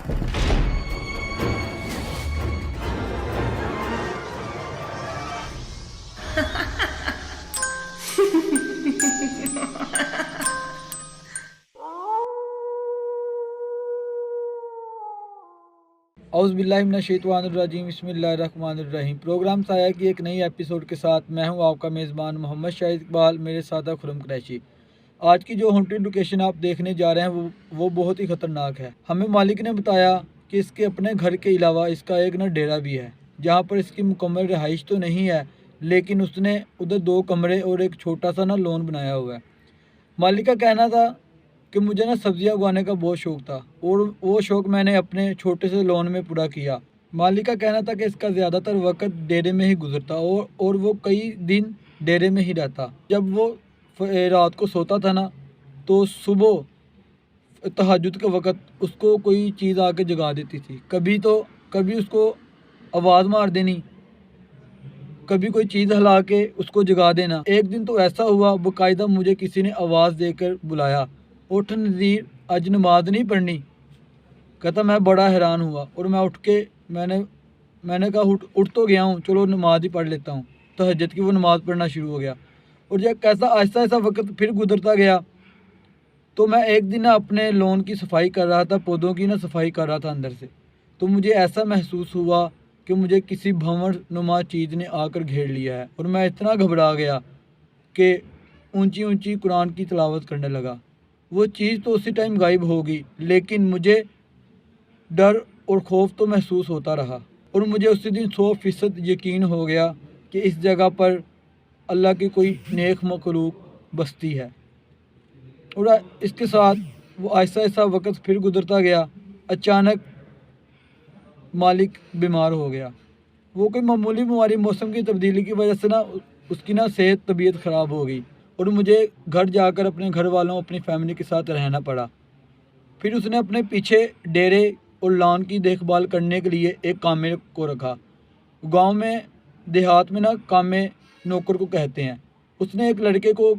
औज़ुबिल्लाहिमिनश्शैतानिर्रजीम बिस्मिल्लाहिर्रहमानिर्रहीम। प्रोग्राम साया की एक नई एपिसोड के साथ मैं हूं आपका मेज़बान मोहम्मद शाहिद इकबाल, मेरे साथ खुरम कुरैशी। आज की जो हॉन्टेड लोकेशन आप देखने जा रहे हैं वो बहुत ही ख़तरनाक है। हमें मालिक ने बताया कि इसके अपने घर के अलावा इसका एक ना डेरा भी है, जहाँ पर इसकी मुकम्मल रिहाइश तो नहीं है, लेकिन उसने उधर 2 कमरे और एक छोटा सा ना लॉन बनाया हुआ है। मालिक का कहना था कि मुझे ना सब्जियां उगाने का बहुत शौक़ था और वो शौक़ मैंने अपने छोटे से लोन में पूरा किया। मालिक का कहना था कि इसका ज़्यादातर वक्त डेरे में ही गुजरता और वो कई दिन डेरे में ही रहता। जब वो रात को सोता था ना, तो सुबह तहज्जुद के वक़्त उसको कोई चीज़ आके जगा देती थी। कभी उसको आवाज़ मार देनी, कभी कोई चीज़ हिला के उसको जगा देना। एक दिन तो ऐसा हुआ, बाकायदा मुझे किसी ने आवाज़ देकर बुलाया, उठ नज़ीर, आज नमाज नहीं पढ़नी। कहता मैं बड़ा हैरान हुआ और मैं उठ के मैंने कहा उठ तो गया हूँ, चलो नमाज ही पढ़ लेता हूँ। तहज्जुद की वो नमाज़ पढ़ना शुरू हो गया और जब कैसा आहिस्ता आहिस्ता वक्त फिर गुजरता गया, तो मैं एक दिन ना अपने लॉन की सफाई कर रहा था, पौधों की ना सफाई कर रहा था अंदर से। तो मुझे ऐसा महसूस हुआ कि मुझे किसी भंवर नुमा चीज़ ने आकर घेर लिया है और मैं इतना घबरा गया कि ऊंची ऊंची कुरान की तिलावत करने लगा। वो चीज़ तो उसी टाइम गायब हो गई, लेकिन मुझे डर और खौफ तो महसूस होता रहा और मुझे उसी दिन 100% यकीन हो गया कि इस जगह पर अल्लाह की कोई नेक मखलूक बसती है। और इसके साथ वो आहिस्ता आहिस्ता वक्त फिर गुजरता गया। अचानक मालिक बीमार हो गया। वो कोई मामूली बीमारी, मौसम की तब्दीली की वजह से ना उसकी ना सेहत तबीयत ख़राब हो गई और मुझे घर जाकर अपने घर वालों, अपनी फैमिली के साथ रहना पड़ा। फिर उसने अपने पीछे डेरे और लॉन की देखभाल करने के लिए एक कामे को रखा। गांव में, देहात में ना कामे नौकर को कहते हैं। उसने एक लड़के को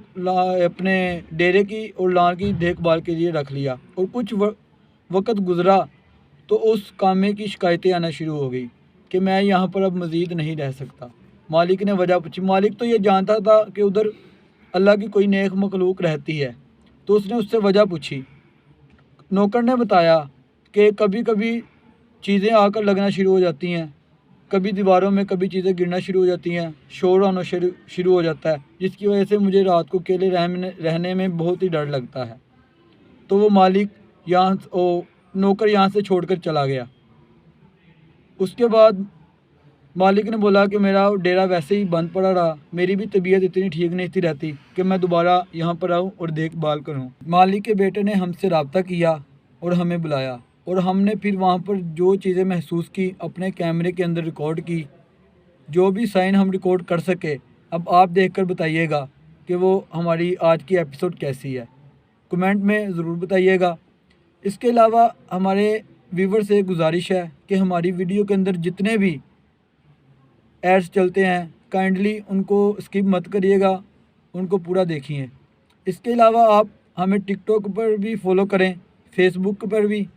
अपने डेरे की और लॉन की देखभाल के लिए रख लिया और कुछ वक्त गुजरा तो उस कामे की शिकायतें आना शुरू हो गई कि मैं यहाँ पर अब मज़ीद नहीं रह सकता। मालिक ने वजह पूछी। मालिक तो ये जानता था कि उधर अल्लाह की कोई नेक मखलूक रहती है, तो उसने उससे वजह पूछी। नौकर ने बताया कि कभी कभी चीज़ें आकर लगना शुरू हो जाती हैं, कभी दीवारों में कभी चीज़ें गिरना शुरू हो जाती हैं, शोर होना शुरू हो जाता है, जिसकी वजह से मुझे रात को अकेले रहने में बहुत ही डर लगता है। तो वो नौकर यहाँ से छोड़कर चला गया। उसके बाद मालिक ने बोला कि मेरा डेरा वैसे ही बंद पड़ा रहा, मेरी भी तबीयत इतनी ठीक नहीं थी रहती कि मैं दोबारा यहाँ पर आऊँ और देखभाल करूँ। मालिक के बेटे ने हमसे रब्ता किया और हमें बुलाया और हमने फिर वहाँ पर जो चीज़ें महसूस की अपने कैमरे के अंदर रिकॉर्ड की। जो भी साइन हम रिकॉर्ड कर सके, अब आप देखकर बताइएगा कि वो हमारी आज की एपिसोड कैसी है। कमेंट में ज़रूर बताइएगा। इसके अलावा हमारे व्यूवर से गुजारिश है कि हमारी वीडियो के अंदर जितने भी एड्स चलते हैं, काइंडली उनको स्किप मत करिएगा, उनको पूरा देखिए। इसके अलावा आप हमें टिकटॉक पर भी फॉलो करें, फेसबुक पर भी,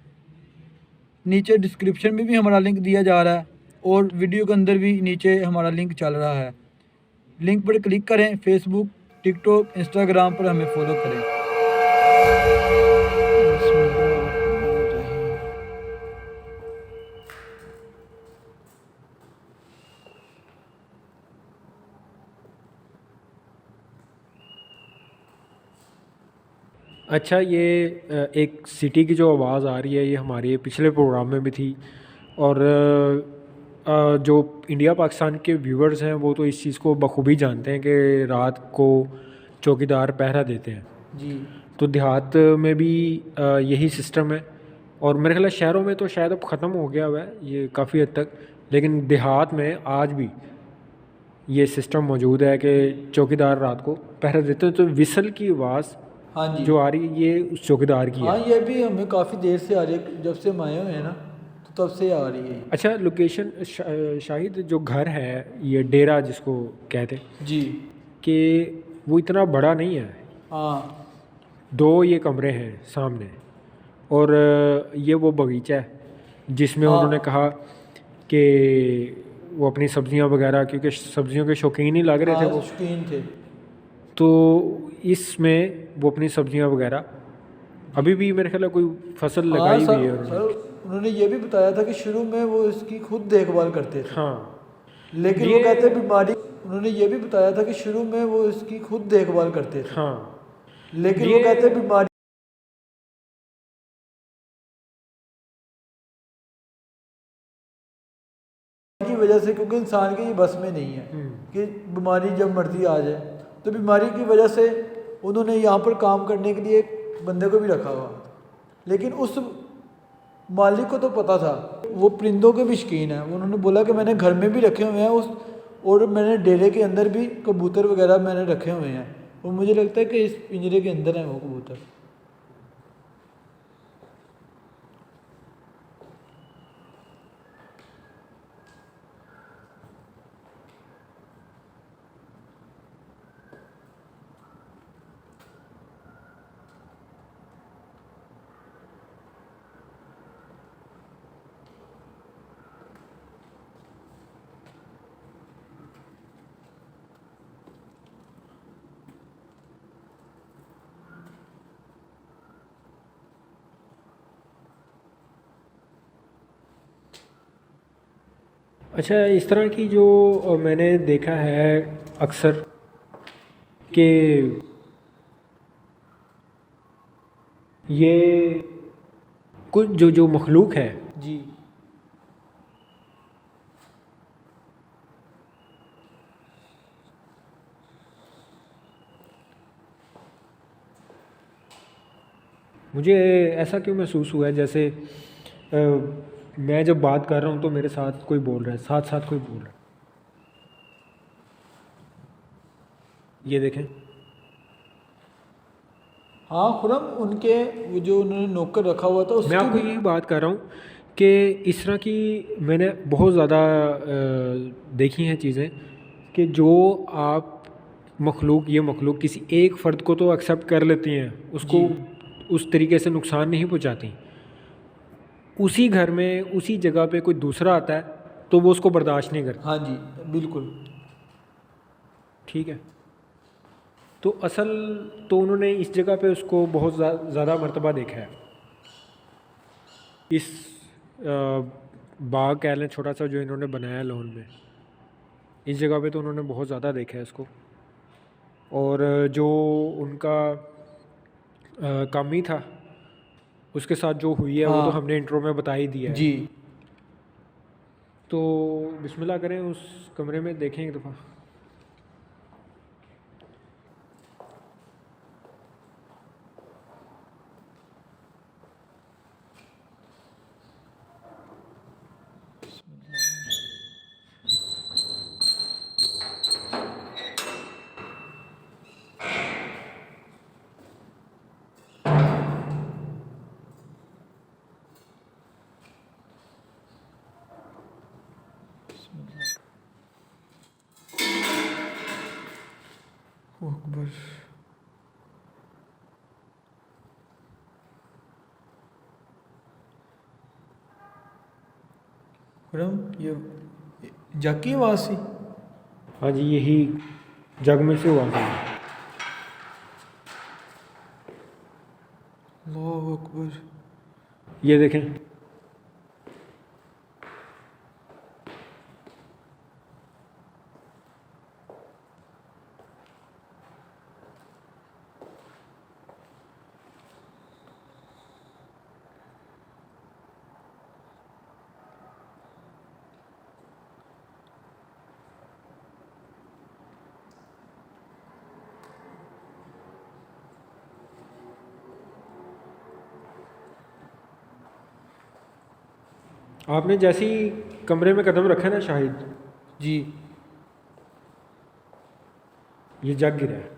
नीचे डिस्क्रिप्शन में भी हमारा लिंक दिया जा रहा है और वीडियो के अंदर भी नीचे हमारा लिंक चल रहा है। लिंक पर क्लिक करें, फेसबुक, टिकटॉक, इंस्टाग्राम पर हमें फॉलो करें। अच्छा, ये एक सिटी की जो आवाज़ आ रही है ये हमारे पिछले प्रोग्राम में भी थी और जो इंडिया पाकिस्तान के व्यूअर्स हैं वो तो इस चीज़ को बखूबी जानते हैं कि रात को चौकीदार पहरा देते हैं। जी तो देहात में भी यही सिस्टम है और मेरे ख्याल शहरों में तो शायद अब ख़त्म हो गया हुआ है ये काफ़ी हद तक, लेकिन देहात में आज भी ये सिस्टम मौजूद है कि चौकीदार रात को पहरा देते हैं। तो विसल की आवाज़ हाँ जी, जो आ रही है ये उस चौकीदार की हाँ है। ये भी हमें काफ़ी देर से आ रही है, जब से हम आए हुए हैं ना, तो तब से आ रही है। अच्छा, लोकेशन शाहिद जो घर है ये डेरा जिसको कहते हैं जी कि वो इतना बड़ा नहीं है। हाँ 2 ये कमरे हैं सामने और ये वो बगीचा है। जिसमें हाँ उन्होंने कहा कि वो अपनी सब्जियां वगैरह, क्योंकि सब्जियों के शौकीन ही लग रहे थे हाँ वो, शौकीन थे। तो इसमें वो अपनी सब्जियां वगैरह जी अभी भी मेरे ख्याल है कोई फसल हाँ लगाई सर। हुई है उन्होंने। सर उन्होंने ये भी बताया था कि शुरू में वो इसकी खुद देखभाल करते थे, हाँ लेकिन वो ये कहते बीमारी, उन्होंने ये भी बताया था कि शुरू में वो इसकी खुद देखभाल करते थे, हाँ लेकिन वो ये कहते बीमारी की वजह से, क्योंकि इंसान के ये बस में नहीं है कि बीमारी जब मर्जी आ जाए, तो बीमारी की वजह से उन्होंने यहाँ पर काम करने के लिए एक बंदे को भी रखा हुआ, लेकिन उस मालिक को तो पता था, वो परिंदों के भी शौकीन है। उन्होंने बोला कि मैंने घर में भी रखे हुए हैं उस, और मैंने डेरे के अंदर भी कबूतर वगैरह मैंने रखे हुए हैं, और मुझे लगता है कि इस पिंजरे के अंदर हैं वो कबूतर। अच्छा, इस तरह की जो मैंने देखा है अक्सर कि ये कुछ जो जो मखलूक है, जी मुझे ऐसा क्यों महसूस हुआ है जैसे मैं जब बात कर रहा हूँ तो मेरे साथ कोई बोल रहा है, साथ साथ कोई बोल रहा है। ये देखें। हाँ खुरम, उनके वो जो उन्होंने नौकर रखा हुआ था मैं उसकी आपको भी। यही बात कर रहा हूँ कि इस तरह की मैंने बहुत ज़्यादा देखी हैं चीज़ें कि जो आप मखलूक, ये मखलूक किसी एक फ़र्द को तो एक्सेप्ट कर लेती हैं, उसको जी उस तरीके से नुकसान नहीं पहुँचाती, उसी घर में उसी जगह पे कोई दूसरा आता है तो वो उसको बर्दाश्त नहीं करता। हाँ जी बिल्कुल। ठीक है, तो असल तो उन्होंने इस जगह पे उसको बहुत ज़्यादा मर्तबा देखा है। इस बाग कह लें छोटा सा जो इन्होंने बनाया है लोन में, इस जगह पे तो उन्होंने बहुत ज़्यादा देखा है इसको। और जो उनका काम ही था, उसके साथ जो हुई है वो तो हाँ हमने इंट्रो में बता ही दिया है। जी तो बिस्मिल्लाह करें, उस कमरे में देखें एक दफ़ा। अकबर। खुरम ये जग की आवाज़ थी। हाँ जी, यही जग में से हुआ था। अल्लाह अकबर। ये देखें। आपने जैसे ही कमरे में कदम रखा ना शाहिद, जी ये जग गिरा है।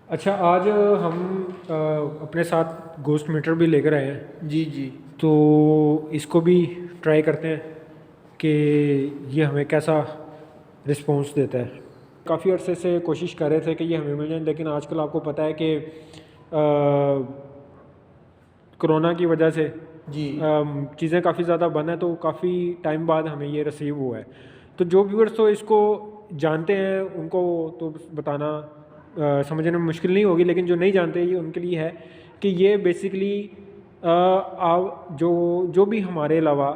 अच्छा, आज हम अपने साथ गोस्ट मीटर भी लेकर आए हैं, जी जी तो इसको भी ट्राई करते हैं कि ये हमें कैसा रिस्पॉन्स देता है। काफ़ी अरसे से कोशिश कर रहे थे कि ये हमें मिल जाए, लेकिन आजकल आपको पता है कि कोरोना की वजह से जी चीज़ें काफ़ी ज़्यादा बंद हैं, तो काफ़ी टाइम बाद हमें ये रिसीव हुआ है। तो जो व्यूअर्स तो इसको जानते हैं उनको तो बताना समझने में मुश्किल नहीं होगी, लेकिन जो नहीं जानते ये उनके लिए है कि ये बेसिकली जो जो भी हमारे अलावा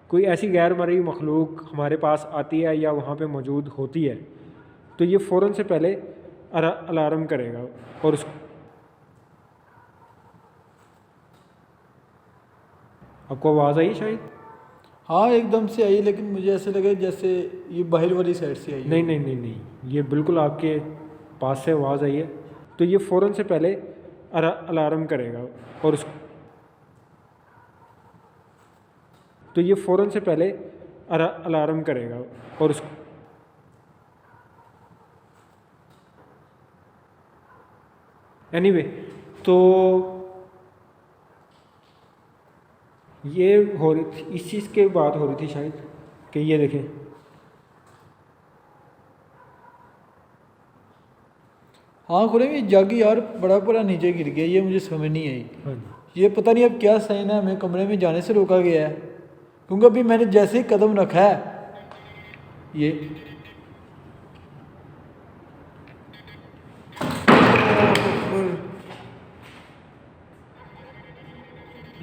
कोई ऐसी गैर मर्ई मखलूक हमारे पास आती है या वहाँ पे मौजूद होती है, तो ये फ़ौरन से पहले अलार्म करेगा। और उस आपको आवाज़ आई शायद? हाँ एकदम से आई, लेकिन मुझे ऐसे लगे जैसे ये बाहर वाली साइड से आई हो। नहीं नहीं नहीं नहीं, ये बिल्कुल आपके पास से आवाज़ आई है, तो ये फ़ौरन से पहले अलार्म करेगा। और उस तो ये फ़ौरन से पहले अलार्म करेगा। और उस एनीवे तो ये हो रही थी, इस चीज़ की बात हो रही थी शायद कि ये देखें। हाँ खुरेम, ये जग यार बड़ा बड़ा नीचे गिर गया, ये मुझे समझ नहीं आई। हाँ जी, ये पता नहीं अब क्या साइन है, हमें कमरे में जाने से रोका गया है, क्योंकि अभी मैंने जैसे ही कदम रखा है ये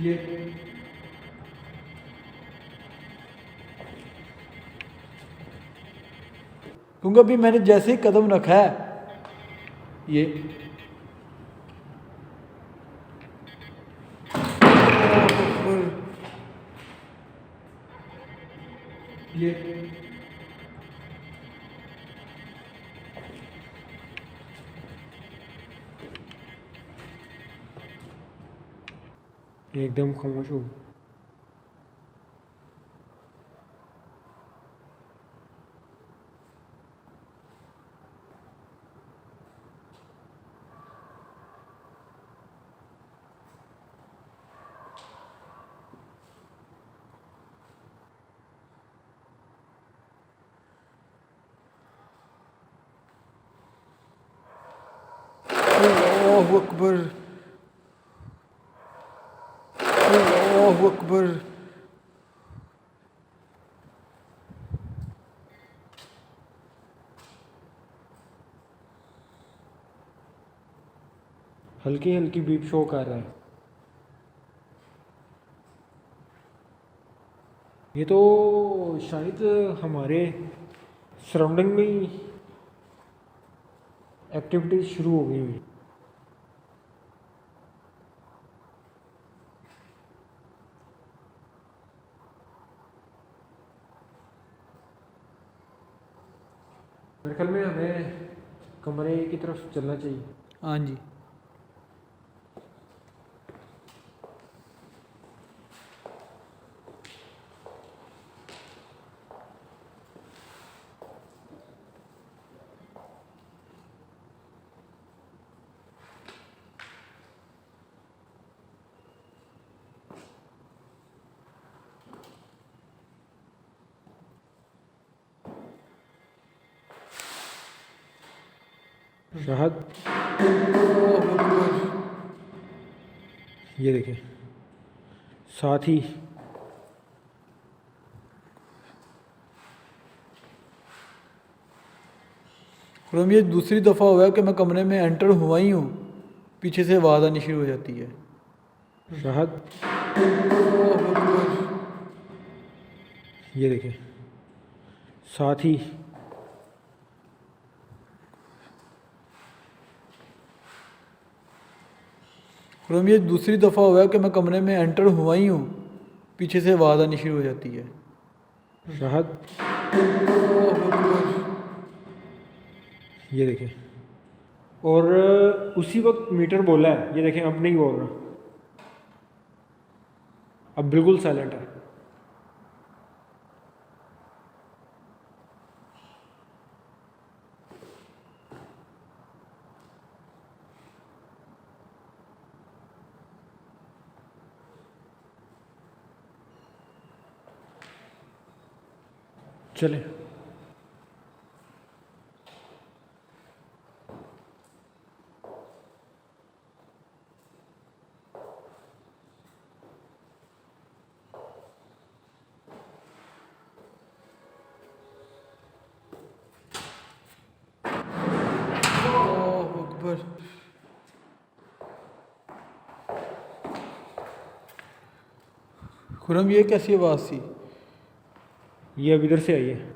ये क्योंकि अभी मैंने जैसे ही कदम रखा है ये ये एकदम खामोश हो। अल्लाहु अकबर, अल्लाहु अकबर। हल्की हल्की बीप शो कर रहा है। ये तो शायद हमारे सराउंडिंग में ही एक्टिविटीज शुरू हो गई हुई। मेरे ख्याल में हमें कमरे की तरफ चलना चाहिए। हाँ जी, शाहद, अल्लाहु अकबर। ये देखें साथ ही खुरम, ये दूसरी दफ़ा हुआ है कि मैं कमरे में एंटर हुआ ही हूँ, पीछे से आवाज़ आनी शुरू हो जाती है। शाहद, अल्लाहु अकबर। ये देखें साथ ही खुरम, ये दूसरी दफ़ा हुआ है कि मैं कमरे में एंटर हुआ ही हूँ, पीछे से आवाज़ आनी शुरू हो जाती है। शाहद, अल्लाहु अकबर। ये देखें। और उसी वक्त मीटर बोला है, ये देखें अब नहीं बोल रहा, अब बिल्कुल साइलेंट है। चले खुरम ये कैसी आवाज़ थी? ये अब इधर से आई है।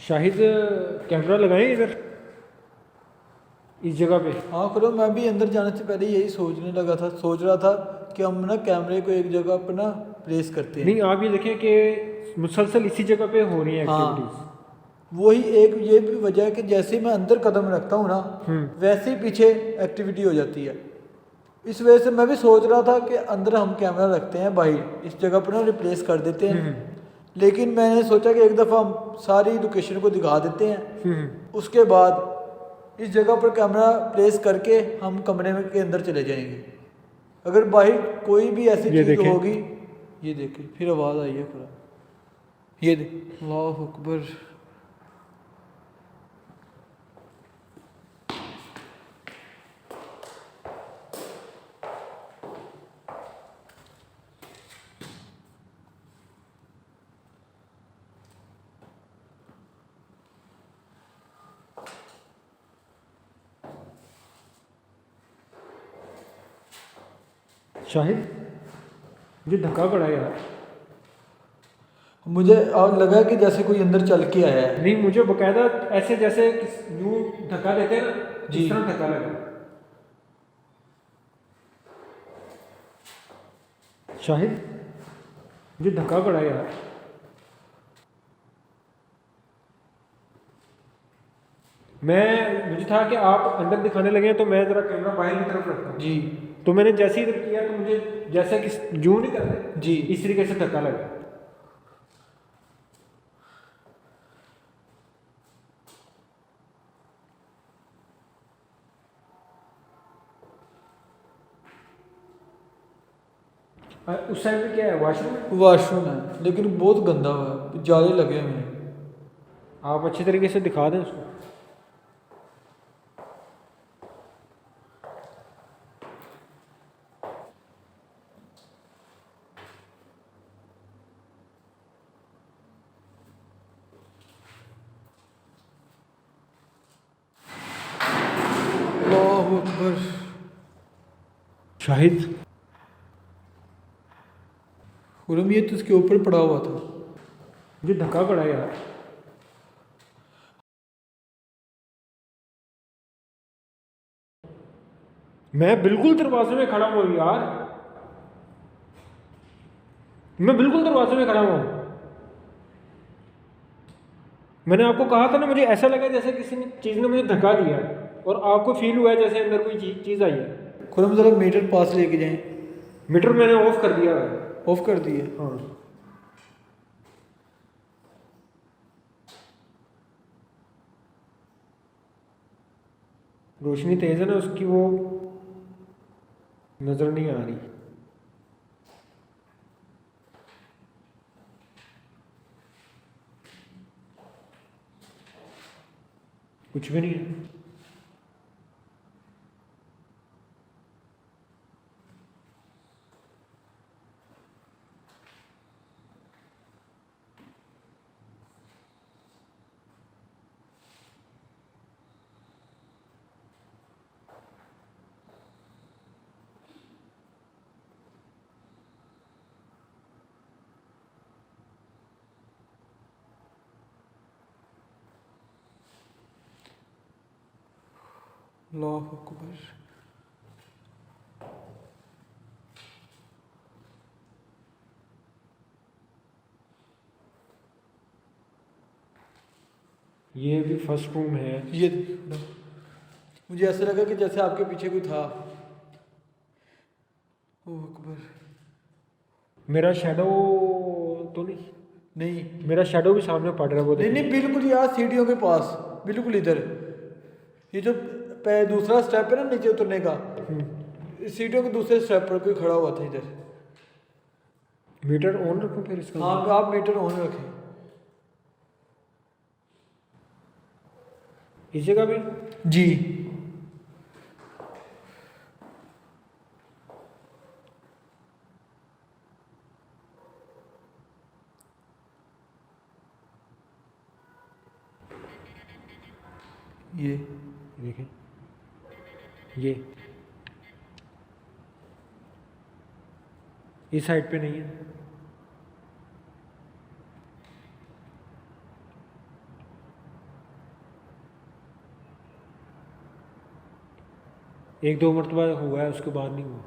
शाहिद कैमरा लगाएं इधर इस जगह पे। हाँ खुरम, मैं भी अंदर जाने से पहले यही सोच रहा था कि हम ना कैमरे को एक जगह पर ना प्लेस करते हैं। नहीं, आप ये देखें कि मुसलसल इसी जगह पे हो रही है एक्टिविटीज़। हाँ, वही एक ये भी वजह है कि जैसे ही मैं अंदर कदम रखता हूँ ना, वैसे ही पीछे एक्टिविटी हो जाती है। इस वजह से मैं भी सोच रहा था कि अंदर हम कैमरा रखते हैं, बाहर इस जगह पर ना रिप्लेस कर देते हैं। लेकिन मैंने सोचा कि एक दफ़ा हम सारी लोकेशन को दिखा देते हैं, उसके बाद इस जगह पर कैमरा प्लेस करके हम कमरे में के अंदर चले जाएंगे। अगर बाहर कोई भी ऐसी ये चीज़ देखें। होगी, ये देखें, फिर आवाज़ आई है पूरा, ये देख, अल्लाह अकबर। शाहिद मुझे धक्का पड़ा यार। मुझे अब लगा कि जैसे कोई अंदर चल के आया है। नहीं, मुझे बकायदा ऐसे जैसे यूं धक्का देते हैं ना, जी। इस तरह धक्का लगा। शाहिद मुझे धक्का पड़ा यार। मुझे था कि आप अंदर दिखाने लगे तो मैं ज़रा कैमरा बाहर की तरफ रखता हूँ। जी तो मैंने जैसे ही इधर किया तो मुझे जैसे कि यूं नहीं करते जी, इस तरीके से धक्का लगा। उस साइड में क्या है, वॉशरूम है? वॉशरूम है लेकिन बहुत गंदा हुआ है, जाले लगे हुए हैं। आप अच्छी तरीके से दिखा दें उसको। अल्लाह अकबर। शाहिद खुरम ये तो उसके ऊपर पड़ा हुआ था। मुझे धक्का पड़ा यार। मैं बिल्कुल दरवाजे में खड़ा हूँ यार, मैं बिल्कुल दरवाजे में खड़ा हूँ। मैंने आपको कहा था ना, मुझे ऐसा लगा जैसे किसी ने चीज़ ने मुझे धक्का दिया और आपको फील हुआ है जैसे अंदर कोई चीज़ आई है। खुरम ज़रा मीटर पास लेके जाएं। मीटर मैंने ऑफ कर दिया है। ऑफ कर दिए। हाँ, रोशनी तेज़ है ना उसकी, वो नज़र नहीं आ रही। कुछ भी नहीं है। अल्लाह अकबर। ये भी फर्स्ट रूम है। ये मुझे ऐसा लगा कि जैसे आपके पीछे कोई था। ओह अकबर। मेरा शैडो तो नहीं, नहीं मेरा शैडो भी सामने पड़ रहा है वो नहीं नहीं, बिल्कुल यार सीढ़ियों के पास, बिल्कुल इधर। ये जो दूसरा स्टेप है ना नीचे उतरने का, सीढ़ियों के दूसरे स्टेप पर कोई खड़ा हुआ था इधर। मीटर ऑन रखूं फिर इसका? हाँ, आप मीटर ऑन रखें। इस जगह भी जी। ये इस साइड पे नहीं है। एक दो मरतबा हुआ है, उसके बाद नहीं हुआ।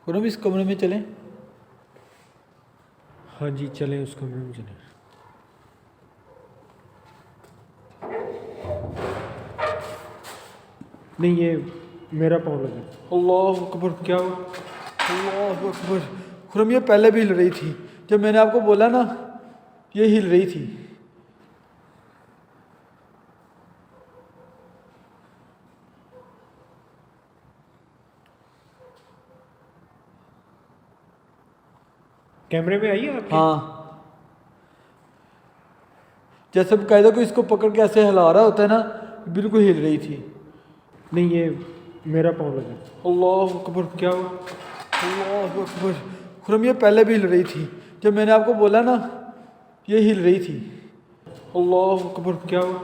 खुरम इस कमरे में चलें। हाँ जी, चलें उस कमरे में चलें। नहीं, ये मेरा पाँव लगा। अल्लाह अकबर। क्या हुआ? अल्लाह अकबर। खुरम ये पहले भी हिल रही थी, जब मैंने आपको बोला ना ये हिल रही थी। कैमरे में आई है आपके? हाँ, जैसे कायदा को इसको पकड़ के ऐसे हिला रहा होता है ना, बिल्कुल हिल रही थी। नहीं, ये मेरा पाँव लगा। अल्लाह अकबर। क्या हुआ? अल्लाह अकबर। खुरम ये पहले भी हिल रही थी, जब मैंने आपको बोला ना ये हिल रही थी। अल्लाह अकबर। क्या हुआ?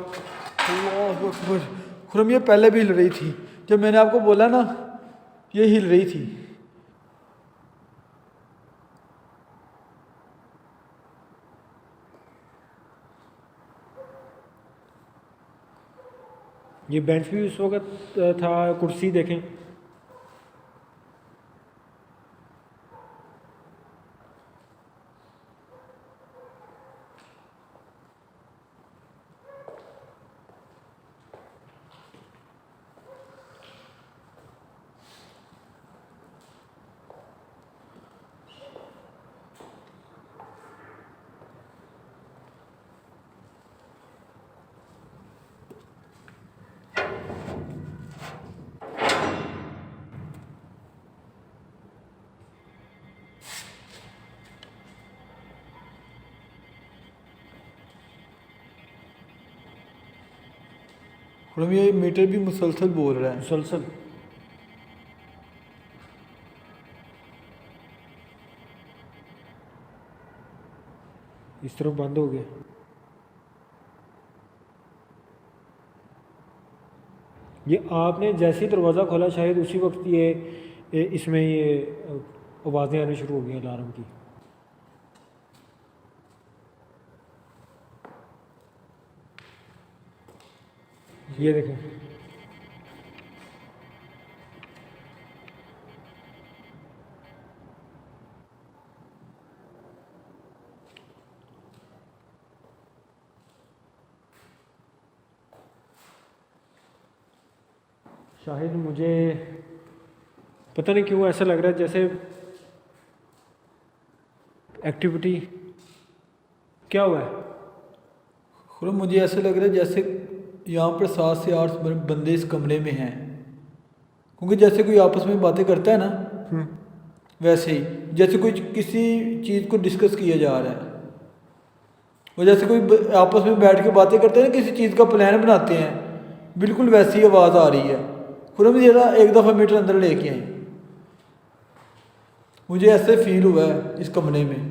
अल्लाह अकबर। खुरम ये पहले भी हिल रही थी, जब मैंने आपको बोला ना ये हिल रही थी। ये बेंच भी उस वक्त था, कुर्सी देखें। खुरम ये मीटर भी मुसलसल बोल रहा है। मुसलसल। इस तरफ बंद हो गया। ये आपने जैसे ही दरवाज़ा खोला, शायद उसी वक्त इसमें ये आवाज़ें आनी शुरू हो गई अलार्म की। ये देखें। शाहिद, मुझे पता नहीं क्यों ऐसा लग रहा है जैसे एक्टिविटी। क्या हुआ है? खुरम मुझे ऐसा लग रहा है जैसे यहाँ पर 7 से 8 बंदे इस कमरे में हैं, क्योंकि जैसे कोई आपस में बातें करता है ना, वैसे ही जैसे कोई किसी चीज़ को डिस्कस किया जा रहा है। और जैसे कोई आपस में बैठ के बातें करते हैं ना, किसी चीज़ का प्लान बनाते हैं, बिल्कुल वैसी आवाज़ आ रही है। खुरम जरा एक दफ़ा मीटर अंदर लेके आए, मुझे ऐसे फील हुआ है इस कमरे में।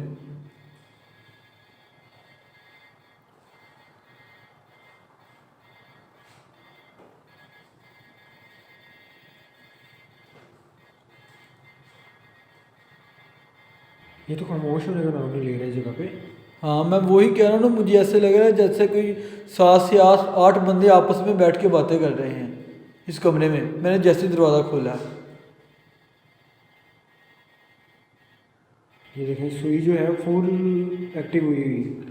ये तो खामोश होने का नाम नहीं ले रहा है जगह पे। हाँ, मैं वही कह रहा हूँ ना, मुझे ऐसे लग रहा है जैसे कोई 7 से 8 बंदे आपस में बैठ के बातें कर रहे हैं इस कमरे में। मैंने जैसे ही दरवाज़ा खोला। ये देखें, सुई जो है फुल एक्टिव हुई हुई।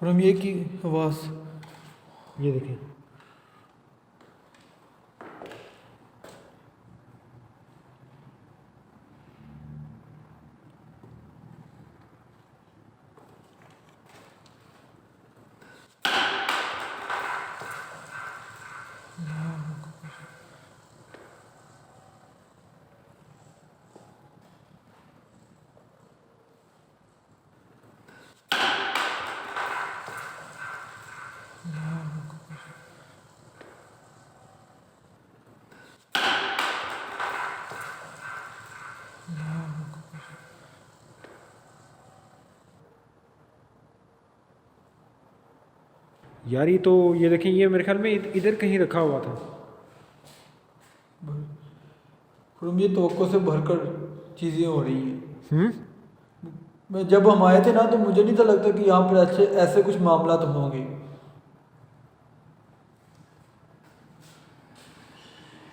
खुरम ये की आवाज़। ये देखें, यार ये तो, ये देखें, ये मेरे ख्याल में इधर कहीं रखा हुआ था। खुरम ये तवक्को से भरकर चीज़ें हो रही हैं। हम्म, मैं जब हम आए थे ना तो मुझे नहीं था लगता कि यहाँ पर ऐसे ऐसे कुछ मामला तो होंगे।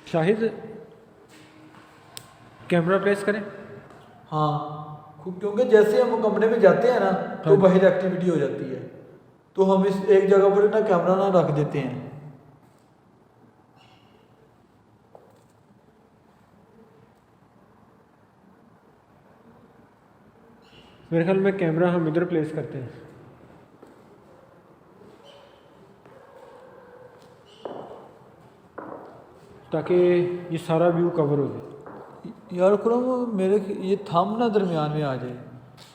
शाहिद कैमरा प्लेस करें। हाँ, क्योंकि जैसे हम कमरे में जाते हैं ना तो हाँ। बाहर एक्टिविटी हो जाती है, तो हम इस एक जगह पर ना कैमरा ना रख देते हैं। मेरे ख्याल में कैमरा हम इधर प्लेस करते हैं ताकि ये सारा व्यू कवर हो जाए। यार खुरम मेरे ये थंब ना दरमियान में आ जाए।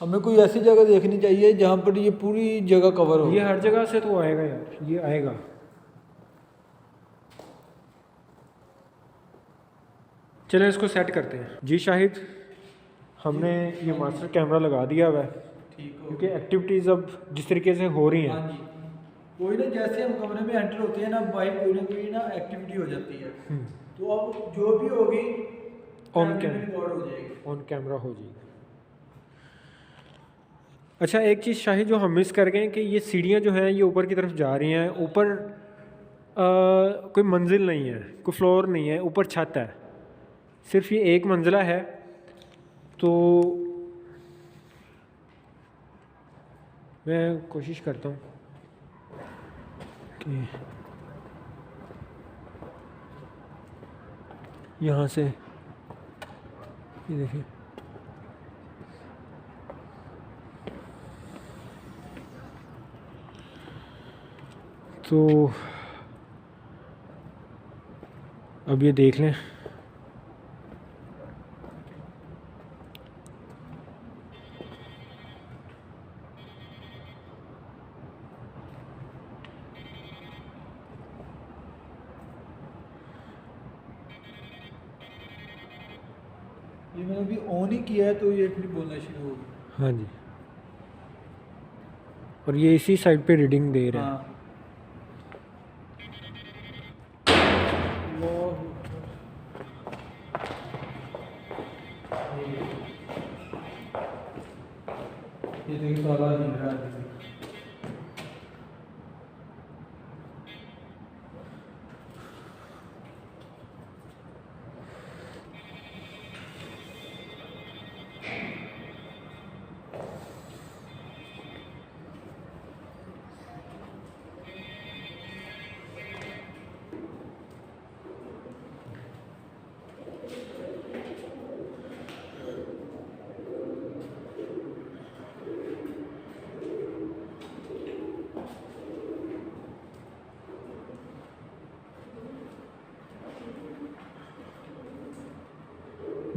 हमें कोई ऐसी जगह देखनी चाहिए जहाँ पर ये पूरी जगह कवर हो। ये हर जगह से तो आएगा यार, ये आएगा। चलें इसको सेट करते हैं। जी शाहिद, हमने ये मास्टर कैमरा लगा दिया हुआ है ठीक हो। क्योंकि एक्टिविटीज़ अब जिस तरीके से हो रही हाँ हैं। जी, कोई ना जैसे हम कमरे में एंटर होते हैं ना बाहर कोई ना कोई ना एक्टिविटी हो जाती है, तो अब जो भी होगी ऑन कैमरे में रिकॉर्ड हो जाएगी। ऑन कैमरा हो जाएगी। अच्छा, एक चीज़ शाहिद जो हम मिस कर गए कि ये सीढ़ियाँ जो हैं ये ऊपर की तरफ जा रही हैं। ऊपर कोई मंजिल नहीं है, कोई फ्लोर नहीं है, ऊपर छत है, सिर्फ ये एक मंजिला है। तो मैं कोशिश करता हूँ कि यहाँ से, ये देखिए, तो अब ये देख लें। ये मैंने अभी ऑन ही किया है तो ये फिर बोलना शुरू होगी। हाँ जी, और ये इसी साइड पे रीडिंग दे रहा है। हाँ, वो ये देखिए ताला हिल रहा है।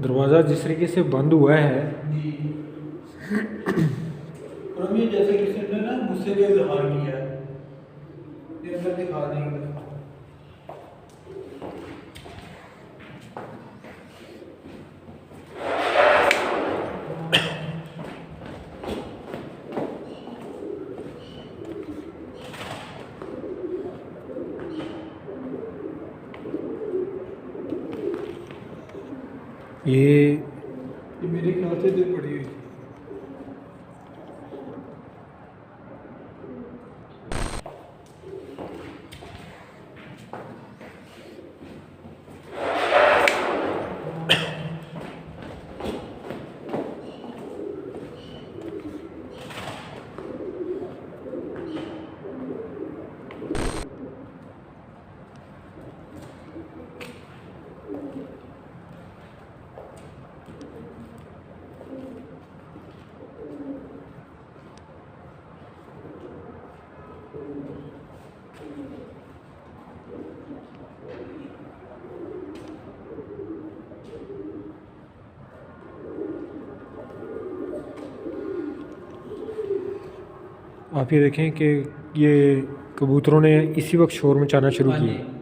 दरवाज़ा जिस तरीके से बंद हुआ है, जी, और ये जैसे किसी ने ना गुस्से का इजहार किया है, ये अंदर दिखा देंगे। ये मेरे ख्याल से इधर पड़ी हुई थी। आप ये देखें कि ये कबूतरों ने इसी वक्त शोर मचाना शुरू हाँ किया। जी।